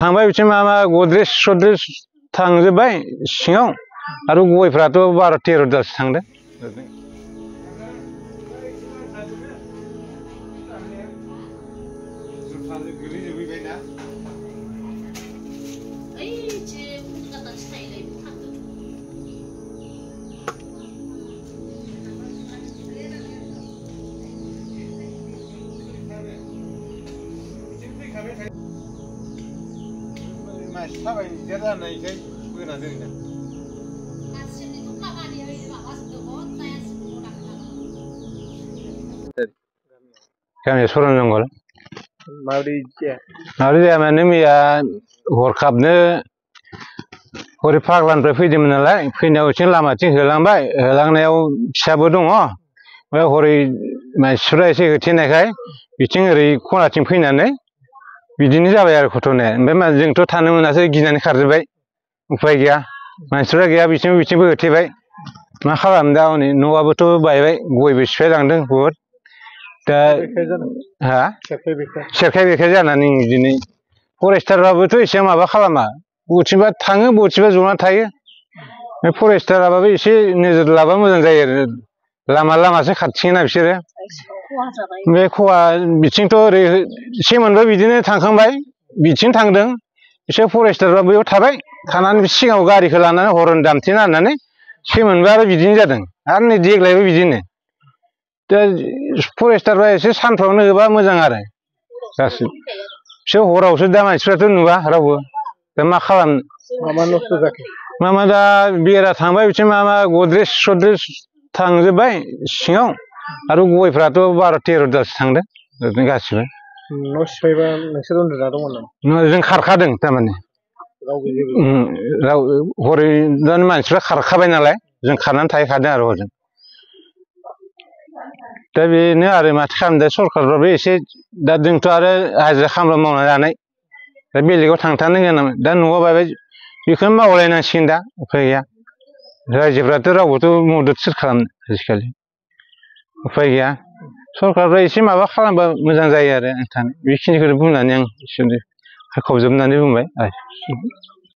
थांबाय बिथिं मा गद्रेज सद्रेज थांजोब्बाय सिङाव आरो गयफ्राथ' 12-13 दालसो थांदों। गामिया सरन जंगल माबोरै जाया माने मैया हरखाबनो हरै फाग्लानिफ्राय फैदोंमोन नालाय फैनायाव एसे लामाथिं होलांबाय होलांनायाव फिसाबो दङ ओमफ्राय हरै मानसिफ्रा एसे होथेनायखाय बिथिं ओरै खनाथिं फैनानै बिदिनो जाबाय आरो घटनाया। ओमफ्राय जोंथ' थानो मोनासै गिनानै खारजोब्बाय उफाय गैया मानसिफ्रा गैया बिथिंबो होथेबाय मा खालामनो दा हनै न'आबोथ' बायबाय गयबो सिफायलांदों बुहुद दा सेरखाय बेरखाय जानानै दिनै फरेस्टारबाबोथ' एसेबां माबा खालामा बबेथिंबा थाङो बबेथिंबा जना थायो फरेस्टाराबाबो एसे नोजोर लाबा मोजां जायो आरो लामासो खाथिना बिसोरो बे खहा बिथिंथ' ओरै सेमोनबो बिदिनो थांखांबाय बिथिं थांदों बिसोर फरेस्टारबा बैयाव थाबाय थानानै सिगाङाव गारिखौ लानानै हरन दामथेना होनानै सेमोनबो आरो बिदिनो जादों आरो नै देग्लायबो बिदिनो दा फरेस्टारबा एसे सानफ्रावनो होबा मोजां आरो गासिबो बिसोर हरावसो दा मानसिफ्राथ' नुवा रावबो दा मा खालामनो मा दा बेरा थांबाय बिथिं मा गद्रेज सद्रेज थांजोब्बाय सिङाव आरो गयफ्राथ' 12-13 दालसो थांदों ओरैनो गासिबो। न' सिफायबा नोंसोर उन्दुना दंमोन नामा? जों खारखादों थारमाने हरै दा मानसिफ्रा खारखाबाय नालाय जों खारनानै थाहैखादों आरो हजों दा बेनो आरो माथो खालामनो दा सरखारफ्राबो एसे दा जोंथ' आरो हाजिरा खामला मावना जानाय दा बेलेगाव थांथारनो गोनां दा न'आव बायबाय बेखौनो मावलायनांसिगोन दा उफाय गैया रायजोफ्राथ' रावबोथ' मदद सोर खालामनो आजिखालि उफाय गैया सरखारफ्रा एसे माबा खालामबा मोजां जायो आरो बेखिनिखौनो बुंनानै आं एसेयावनो खावजोबनानै बुंबाय।